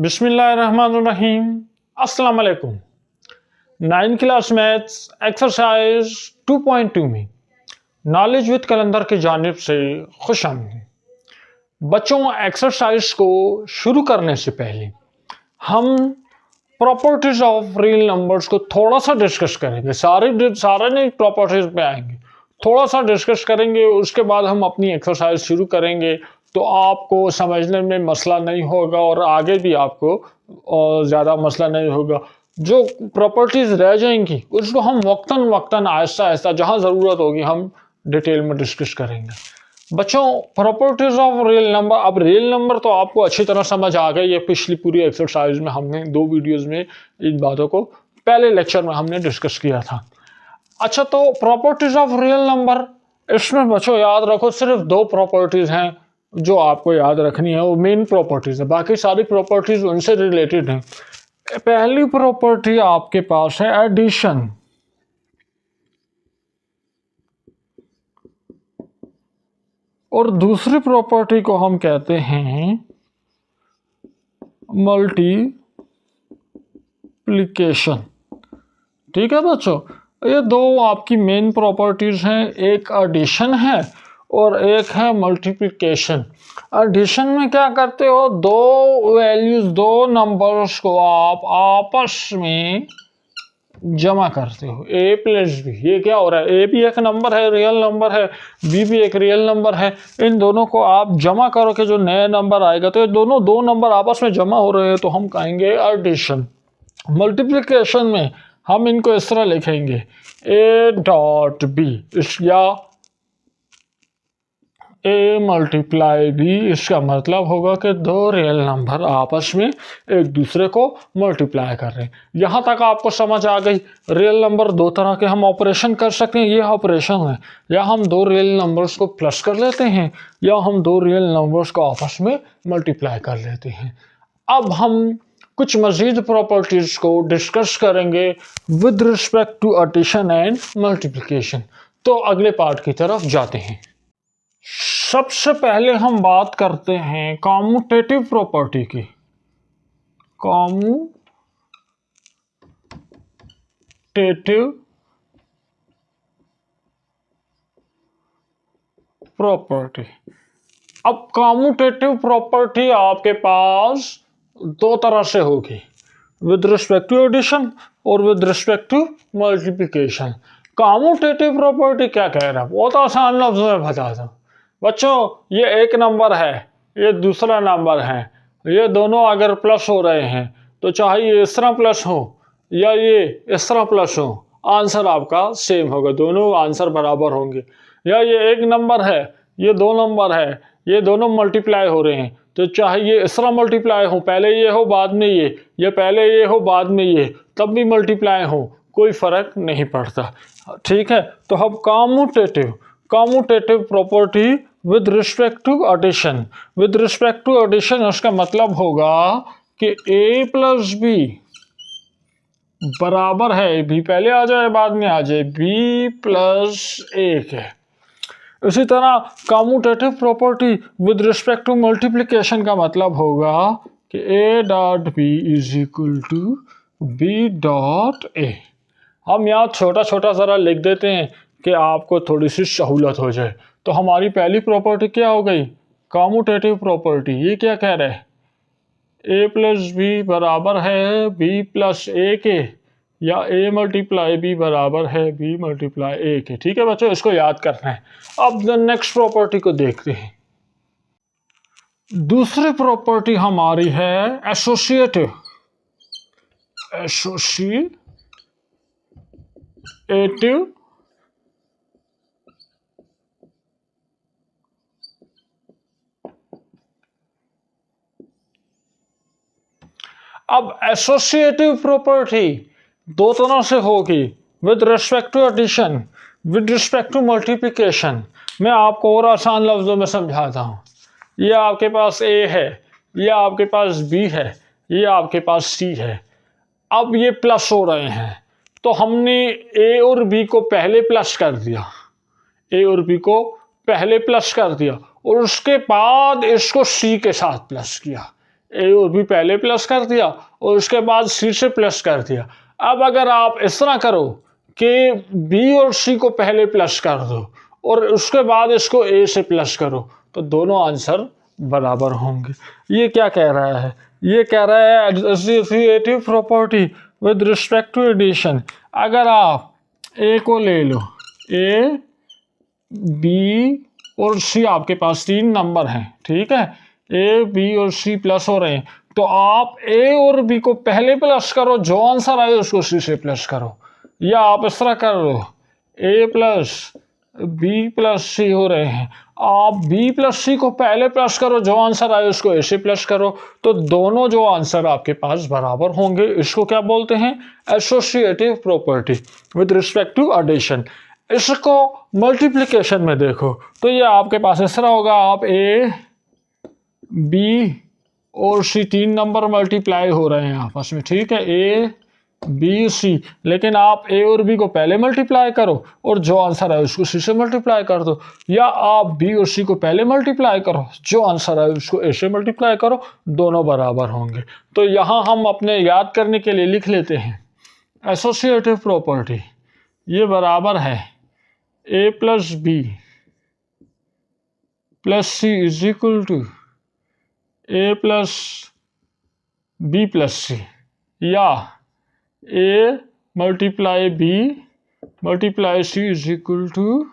बिस्मिल्लाहिर्रहमानिर्रहीम। अस्सलाम वालेकुम। 9 क्लास मैथ्स एक्सरसाइज 2.2 में नॉलेज विद कलंदर की जानिब से खुश आमदीद। बच्चों, एक्सरसाइज को शुरू करने से पहले हम प्रॉपर्टीज ऑफ रियल नंबर्स को थोड़ा सा डिस्कस करेंगे। सारे नहीं प्रॉपर्टीज पे आएंगे, थोड़ा सा डिस्कस करेंगे, उसके बाद हम अपनी एक्सरसाइज शुरू करेंगे। तो आपको समझने में मसला नहीं होगा और आगे भी आपको ज़्यादा मसला नहीं होगा। जो प्रॉपर्टीज़ रह जाएंगी उसको हम वक्तन आहिस्ता आहिस्ता जहाँ ज़रूरत होगी हम डिटेल में डिस्कस करेंगे। बच्चों, प्रॉपर्टीज़ ऑफ रियल नंबर। अब रियल नंबर तो आपको अच्छी तरह समझ आ गई है। पिछली पूरी एक्सरसाइज में हमने 2 वीडियोज़ में इन बातों को पहले लेक्चर में हमने डिस्कस किया था। अच्छा, तो प्रॉपर्टीज़ ऑफ रियल नंबर, इसमें बच्चों याद रखो सिर्फ 2 प्रॉपर्टीज़ हैं जो आपको याद रखनी है। वो मेन प्रॉपर्टीज़ है, बाकी सारी प्रॉपर्टीज़ उनसे रिलेटेड हैं। पहली प्रॉपर्टी आपके पास है एडिशन, और दूसरी प्रॉपर्टी को हम कहते हैं मल्टीप्लिकेशन। ठीक है बच्चों, ये 2 आपकी मेन प्रॉपर्टीज़ हैं। एक एडिशन है और एक है मल्टीप्लिकेशन। एडिशन में क्या करते हो, 2 वैल्यूज, 2 नंबर्स को आप आपस में जमा करते हो, a प्लस बी। ये क्या हो रहा है, a भी एक नंबर है, रियल नंबर है, b भी एक रियल नंबर है। इन दोनों को आप जमा करो कि जो नया नंबर आएगा, तो ये दोनों 2 नंबर आपस में जमा हो रहे हैं, तो हम कहेंगे एडिशन। मल्टीप्लिकेशन में हम इनको इस तरह लिखेंगे a डॉट बी, या a मल्टीप्लाई b। इसका मतलब होगा कि 2 रियल नंबर आपस में एक दूसरे को मल्टीप्लाई कर रहे हैं। यहाँ तक आपको समझ आ गई। रियल नंबर 2 तरह के हम ऑपरेशन कर सकते हैं। ये ऑपरेशन है, या हम 2 रियल नंबर्स को प्लस कर लेते हैं, या हम 2 रियल नंबर्स को आपस में मल्टीप्लाई कर लेते हैं। अब हम कुछ मज़ीद प्रॉपर्टीज़ को डिस्कस करेंगे with respect to addition and multiplication. तो अगले पार्ट की तरफ जाते हैं। सबसे पहले हम बात करते हैं कॉम्यूटेटिव प्रॉपर्टी की। Commutative property. अब कॉम्यूटेटिव प्रॉपर्टी आपके पास 2 तरह से होगी, विद रिस्पेक्ट टू एडिशन और with respect to multiplication. Commutative property क्या कह रहा है, बहुत आसान लफ्ज़ों में बताता हूँ। बच्चों, ये एक नंबर है, ये दूसरा नंबर है, ये दोनों अगर प्लस हो रहे हैं तो चाहे ये इस तरह प्लस हो या ये इस तरह प्लस हो, आंसर आपका सेम होगा, दोनों आंसर बराबर होंगे। या ये एक नंबर है, ये 2 नंबर है, ये दोनों मल्टीप्लाई हो रहे हैं, तो चाहे ये इस तरह मल्टीप्लाई हो, पहले ये हो बाद में ये पहले ये हो बाद में ये, तब भी मल्टीप्लाई हो, कोई फ़र्क नहीं पड़ता। ठीक है, तो हम commutative property with respect to addition. With respect to addition उसका मतलब होगा कि a प्लस बी बराबर है, b पहले आ जाए बाद में आ जाए, b प्लस 1 है। इसी तरह commutative property with respect to multiplication का मतलब होगा कि a dot b is equal to b dot a। हम यहाँ छोटा छोटा ज़रा लिख देते हैं कि आपको थोड़ी सी सहूलत हो जाए। तो हमारी पहली प्रॉपर्टी क्या हो गई, कॉम्यूटेटिव प्रॉपर्टी। ये क्या कह रहा है, a प्लस बी बराबर है b प्लस a के, या a मल्टीप्लाई b बराबर है b मल्टीप्लाई a के। ठीक है बच्चों, इसको याद करना है। अब नेक्स्ट प्रॉपर्टी को देखते हैं। दूसरी प्रॉपर्टी हमारी है एसोसिएटिव अब एसोसिएटिव प्रॉपर्टी 2 तरह से होगी, with respect to addition, with respect to multiplication. मैं आपको और आसान लफ्ज़ों में समझाता हूँ। ये आपके पास a है, ये आपके पास b है, ये आपके पास c है। अब ये प्लस हो रहे हैं, तो हमने a और b को पहले प्लस कर दिया, a और b को पहले प्लस कर दिया, और उसके बाद इसको c के साथ प्लस किया। ए और बी पहले प्लस कर दिया और उसके बाद सी से प्लस कर दिया। अब अगर आप इस तरह करो कि बी और सी को पहले प्लस कर दो और उसके बाद इसको ए से प्लस करो तो दोनों आंसर बराबर होंगे। ये क्या कह रहा है? ये कह रहा है associative property with respect to addition. अगर आप ए को ले लो, ए बी और सी आपके पास 3 नंबर हैं, ठीक है, ए बी और सी प्लस हो रहे हैं, तो आप ए और बी को पहले प्लस करो, जो आंसर आए उसको सी से प्लस करो, या आप इस तरह कर लो ए प्लस बी प्लस सी हो रहे हैं, आप बी प्लस सी को पहले प्लस करो, जो आंसर आए उसको ए से प्लस करो, तो दोनों जो आंसर आपके पास बराबर होंगे। इसको क्या बोलते हैं? Associative property with respect to addition. इसको मल्टीप्लिकेशन में देखो तो ये आपके पास इस तरह होगा, आप ए बी और सी 3 नंबर मल्टीप्लाई हो रहे हैं आपस में, ठीक है, ए बी सी, लेकिन आप ए और बी को पहले मल्टीप्लाई करो और जो आंसर है उसको सी से मल्टीप्लाई कर दो, या आप बी और सी को पहले मल्टीप्लाई करो, जो आंसर है उसको ए से मल्टीप्लाई करो, दोनों बराबर होंगे। तो यहाँ हम अपने याद करने के लिए लिख लेते हैं एसोसिएटिव प्रॉपर्टी, ये बराबर है A plus B plus C is equal to A plus B plus C, या A multiply B multiply C is equal to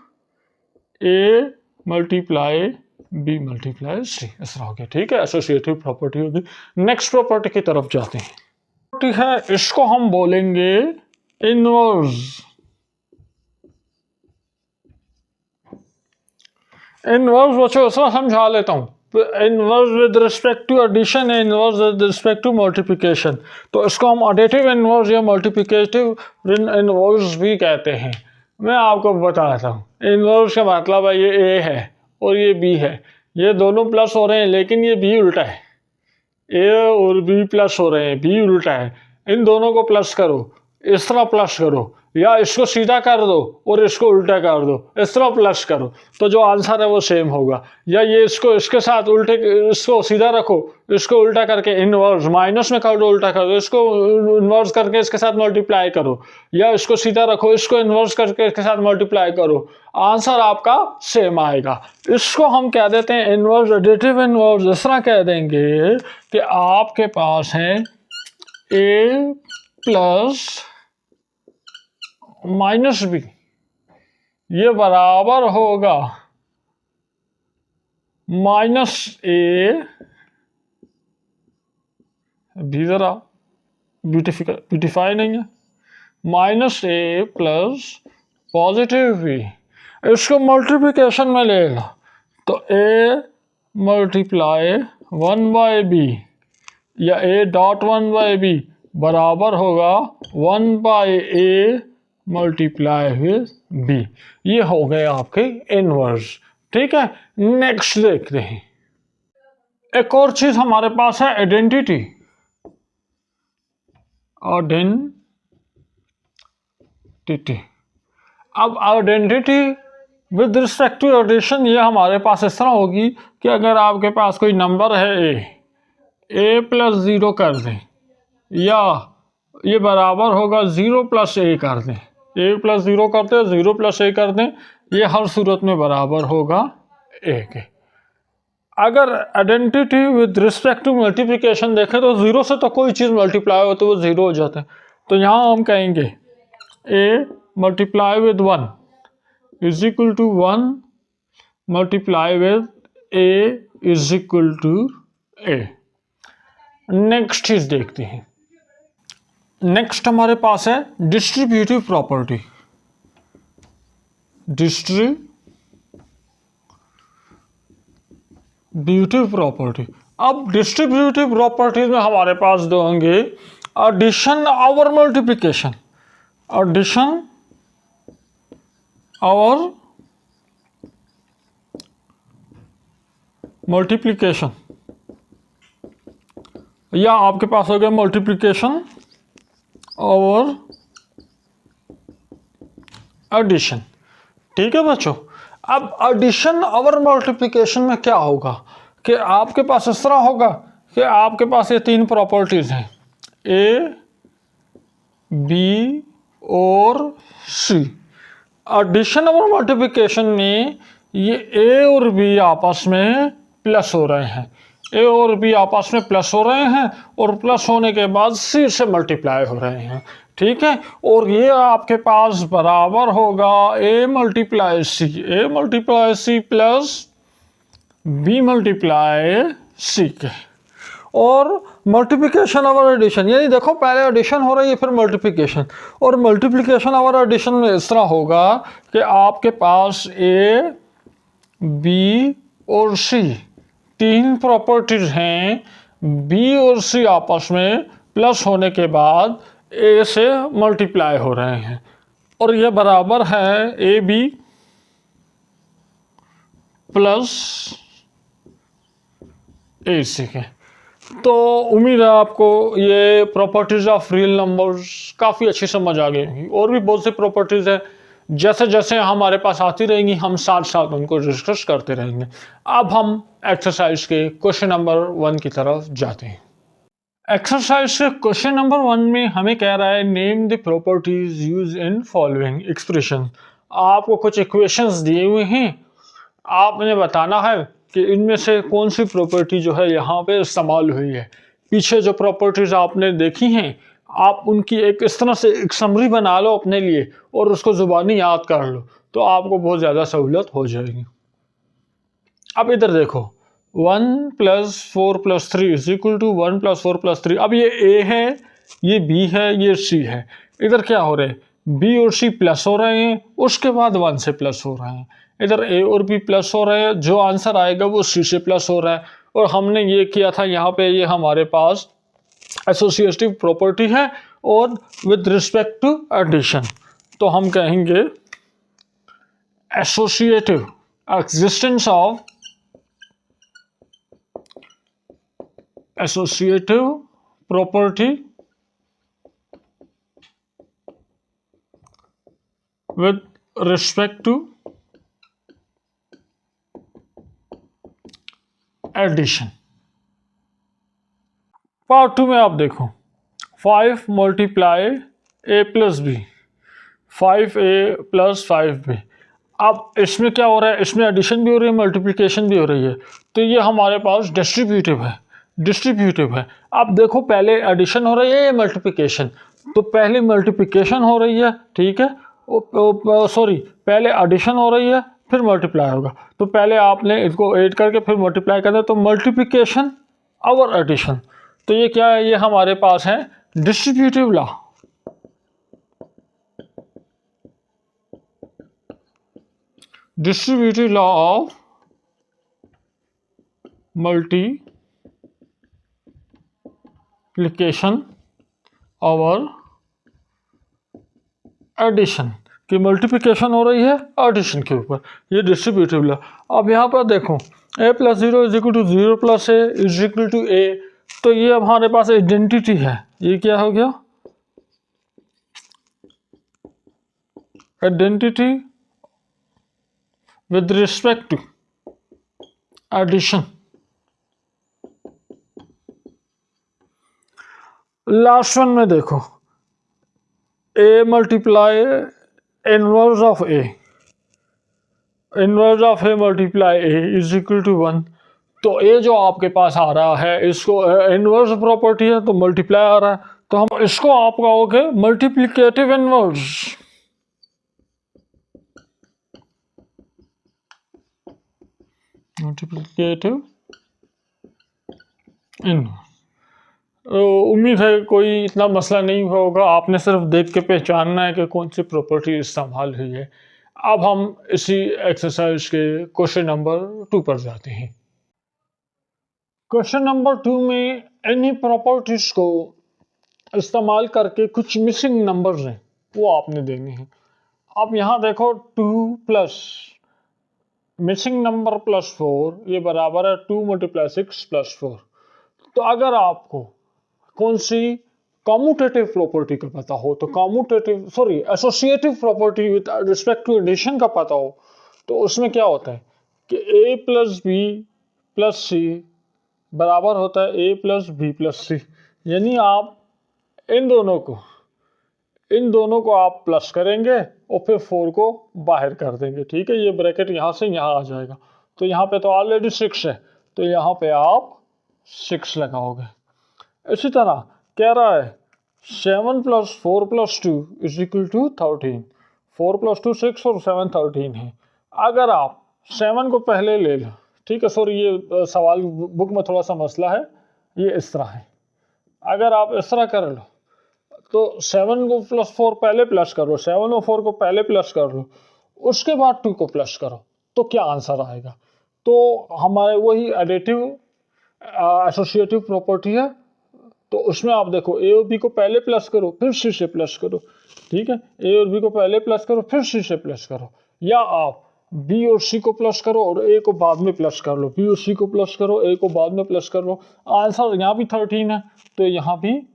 A multiply B multiply C. इस तरह हो गया, ठीक है, एसोसिएटिव प्रॉपर्टी होगी। नेक्स्ट प्रॉपर्टी की तरफ जाते हैं। प्रॉपर्टी है, इसको हम बोलेंगे इनवर्स। इनवर्स बच्चों इस तरह समझा लेता हूँ, inverse with respect to addition है, inverse with respect to multiplication, तो इसको हम एडिटिव इनवर्स या मल्टीप्लिकेटिव इनवर्स भी कहते हैं। मैं आपको बताता हूँ, इनवर्स का मतलब है ये ए है और ये बी है, ये दोनों प्लस हो रहे हैं लेकिन ये बी उल्टा है, ए और बी प्लस हो रहे हैं, बी उल्टा है, इन दोनों को प्लस करो, इस तरह प्लस करो, या इसको सीधा कर दो और इसको उल्टा कर दो, इस तरह प्लस करो, तो जो आंसर है वो सेम होगा। या ये इसको इसके साथ उल्टे, इसको सीधा रखो, इसको उल्टा करके इनवर्स माइनस में कर दो, उल्टा कर दो, इसको इनवर्स करके इसके साथ मल्टीप्लाई करो, या इसको सीधा रखो, इसको इनवर्स करके इसके साथ मल्टीप्लाई करो, आंसर आपका सेम आएगा। इसको हम कह देते हैं इनवर्स एडिटिव इनवर्स। इस तरह कह देंगे कि आपके पास है ए प्लस माइनस बी, ये बराबर होगा माइनस ए, भी जरा ब्यूटिफाई नहीं है, माइनस ए प्लस पॉजिटिव बी। इसको मल्टीप्लिकेशन में लेगा तो ए मल्टीप्लाई 1/b या ए डॉट 1/b बराबर होगा 1/a मल्टीप्लाई विद बी। ये हो गए आपके इनवर्स, ठीक है। नेक्स्ट देखते हैं, एक और चीज हमारे पास है आइडेंटिटी। अब identity with respect to addition ये हमारे पास इस तरह होगी कि अगर आपके पास कोई नंबर है ए प्लस 0 कर दें, या ये बराबर होगा 0 प्लस ए कर दें, ए प्लस 0 करते हैं 0 प्लस ए कर दें, ये हर सूरत में बराबर होगा ए के। अगर identity with respect to multiplication देखें तो 0 से तो कोई चीज़ मल्टीप्लाई हो तो वो 0 हो जाता है, तो यहाँ हम कहेंगे a multiply with 1 is equal to 1 multiply with a is equal to a. Next चीज़ देखते हैं, नेक्स्ट हमारे पास है डिस्ट्रीब्यूटिव प्रॉपर्टी। डिस्ट्रीब्यूटिव प्रॉपर्टी, अब डिस्ट्रीब्यूटिव प्रॉपर्टीज में हमारे पास दो होंगे एडिशन और मल्टीप्लिकेशन। एडिशन और मल्टीप्लिकेशन, या आपके पास हो गया मल्टीप्लिकेशन और एडिशन, ठीक है बच्चों। अब एडिशन और मल्टीप्लिकेशन में क्या होगा कि आपके पास इस तरह होगा कि आपके पास ये तीन प्रॉपर्टीज हैं, ए, बी और सी। एडिशन और मल्टीप्लिकेशन में ये ए और बी आपस में प्लस हो रहे हैं, ए और बी आपस में प्लस हो रहे हैं और प्लस होने के बाद सी से मल्टीप्लाई हो रहे हैं, ठीक है। और ये आपके पास बराबर होगा A multiply C plus B multiply C के। और मल्टीप्लिकेशन और एडिशन, यानी देखो पहले एडिशन हो रही है फिर मल्टीप्लिकेशन, और मल्टीप्लिकेशन और एडिशन में इस तरह होगा कि आपके पास ए, बी और सी तीन प्रॉपर्टीज हैं, बी और सी आपस में प्लस होने के बाद ए से मल्टीप्लाई हो रहे हैं, और ये बराबर है ए बी प्लस ए सी के। तो उम्मीद है आपको ये प्रॉपर्टीज ऑफ रियल नंबर्स काफ़ी अच्छी समझ आ गई होंगी। और भी बहुत सी प्रॉपर्टीज़ हैं, जैसे जैसे हमारे पास आती रहेंगी हम साथ साथ उनको डिस्कस करते रहेंगे। अब हम एक्सरसाइज के क्वेश्चन नंबर 1 की तरफ जाते हैं। एक्सरसाइज के क्वेश्चन नंबर 1 में हमें कह रहा है name the properties use in following expression. आपको कुछ इक्वेशंस दिए हुए हैं, आपने बताना है कि इनमें से कौन सी प्रॉपर्टी जो है यहाँ पे इस्तेमाल हुई है। पीछे जो प्रॉपर्टीज़ आपने देखी हैं आप उनकी एक इस तरह से एक समरी बना लो अपने लिए और उसको ज़ुबानी याद कर लो, तो आपको बहुत ज़्यादा सहूलत हो जाएगी। अब इधर देखो 1 + 4 + 3 = 1 + 4 + 3। अब ये ए है, ये बी है, ये सी है। इधर क्या हो रहा है, बी और सी प्लस हो रहे हैं, उसके बाद 1 से प्लस हो रहे हैं। इधर ए और बी प्लस हो रहे हैं, जो आंसर आएगा वो सी से प्लस हो रहा है। और हमने ये किया था यहाँ पे, ये हमारे पास एसोसिएटिव प्रॉपर्टी है और विद रिस्पेक्ट टू एडिशन, तो हम कहेंगे associative existence of associative property with respect to addition। Part 2 में आप देखो 5 multiply a + b, 5a + 5b। अब इसमें क्या हो रहा है, इसमें एडिशन भी हो रही है, मल्टीप्लिकेशन भी हो रही है, तो ये हमारे पास डिस्ट्रीब्यूटिव है। अब देखो पहले एडिशन हो रही है या मल्टीप्लिकेशन, तो पहले मल्टीप्लिकेशन हो रही है, ठीक है, सॉरी पहले एडिशन हो रही है फिर मल्टीप्लाई होगा। तो पहले आपने इसको ऐड करके फिर मल्टीप्लाई करना है, तो मल्टीप्लिकेशन और एडिशन। तो ये क्या है, ये हमारे पास है distributive law. Distributive law of multiplication और एडिशन की मल्टीप्लिकेशन हो रही है एडिशन के ऊपर, ये डिस्ट्रीब्यूटिव लॉ। अब यहाँ पर देखो a + 0 = 0 + a = a, तो ये अब हमारे पास आइडेंटिटी है। ये क्या हो गया, identity with respect to addition. Last one में देखो a multiply inverse of a, inverse of a multiply a = 1। तो a जो आपके पास आ रहा है इसको इनवर्स प्रॉपर्टी है तो मल्टीप्लाई आ रहा है, तो हम इसको आप कहोगे मल्टीप्लिकेटिव इनवर्स। Multiplicative inverse. उम्मीद है कोई इतना मसला नहीं होगा, आपने सिर्फ देख के पहचानना है कि कौन सी प्रॉपर्टी इस्तेमाल हुई है। अब हम इसी एक्सरसाइज के क्वेश्चन नंबर 2 पर जाते हैं। क्वेश्चन नंबर 2 में एनी प्रॉपर्टीज को इस्तेमाल करके कुछ मिसिंग नंबर्स हैं वो आपने देने हैं। अब यहाँ देखो 2 प्लस मिसिंग नंबर +4 ये बराबर है 2 × 6 + 4। तो अगर आपको कौन सी कॉम्यूटेटिव प्रॉपर्टी का पता हो, तो associative property with respect to addition का पता हो, तो उसमें क्या होता है कि a + b + c बराबर होता है a प्लस बी प्लस सी। यानी आप इन दोनों को आप प्लस करेंगे और फिर 4 को बाहर कर देंगे। ठीक है, ये ब्रैकेट यहाँ से यहाँ आ जाएगा। तो यहाँ पे तो ऑलरेडी 6 है, तो यहाँ पे आप 6 लगाओगे। इसी तरह कह रहा है 7 plus 4 plus 2 is equal to 13। 4 plus 2 6 और 7 13 है। अगर आप 7 को पहले ले लो, ठीक है, सॉरी ये सवाल बुक में थोड़ा सा मसला है, ये इस तरह है। अगर आप इस तरह कर लो तो 7 को प्लस 4 पहले प्लस करो, 7 और 4 को पहले प्लस कर लो, उसके बाद 2 को प्लस करो, तो क्या आंसर आएगा? तो हमारे वही एडिटिव एसोसिएटिव प्रॉपर्टी है। तो उसमें आप देखो ए और बी को पहले प्लस करो फिर सी से प्लस करो। ठीक है, ए और बी को पहले प्लस करो फिर सी से प्लस करो, या आप बी और सी को प्लस करो और ए को बाद में प्लस कर लो, बी और सी को प्लस करो, ए को बाद में प्लस कर लो। आंसर यहाँ भी 13 है, तो यहाँ भी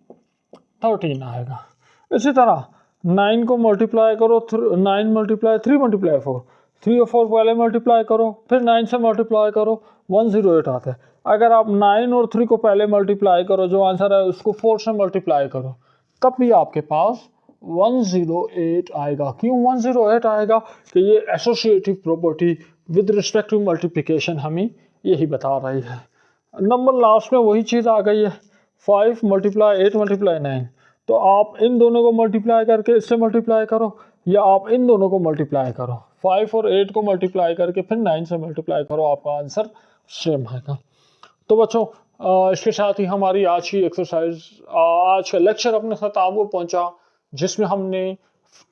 13 आएगा। इसी तरह 9 को मल्टीप्लाई करो, 9 मल्टीप्लाई 3 मल्टीप्लाई 4, 3 और 4 पहले मल्टीप्लाई करो फिर 9 से मल्टीप्लाई करो, 108 आता है। अगर आप 9 और 3 को पहले मल्टीप्लाई करो, जो आंसर है उसको 4 से मल्टीप्लाई करो, तब भी आपके पास 108 आएगा। क्यों 108 आएगा? कि ये associative property with respect to multiplication हमें यही बता रही है। नंबर लास्ट में वही चीज़ आ गई है, 5 मल्टीप्लाई 8 मल्टीप्लाई 9। तो आप इन दोनों को मल्टीप्लाई करके इससे मल्टीप्लाई करो, या आप इन दोनों को मल्टीप्लाई करो, 5 और 8 को मल्टीप्लाई करके फिर 9 से मल्टीप्लाई करो, आपका आंसर सेम आएगा। तो बच्चों इसके साथ ही हमारी आज की एक्सरसाइज, आज का लेक्चर अपने खत्म को पहुंचा, जिसमें हमने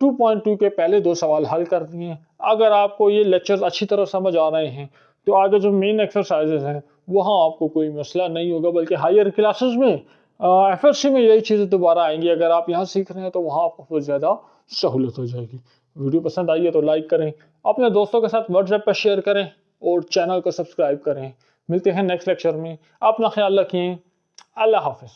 2.2 के पहले 2 सवाल हल कर दिए। अगर आपको ये लेक्चर्स अच्छी तरह समझ आ रहे हैं तो आगे जो मेन एक्सरसाइजेज हैं वहाँ आपको कोई मसला नहीं होगा, बल्कि हायर क्लासेस में FSC में यही चीज़ें दोबारा आएंगी। अगर आप यहाँ सीख रहे हैं तो वहाँ आपको बहुत ज़्यादा सहूलत हो जाएगी। वीडियो पसंद आई है तो लाइक करें, अपने दोस्तों के साथ व्हाट्सएप पर शेयर करें और चैनल को सब्सक्राइब करें। मिलते हैं नेक्स्ट लेक्चर में, अपना ख्याल रखिए। अल्लाह हाफिज़।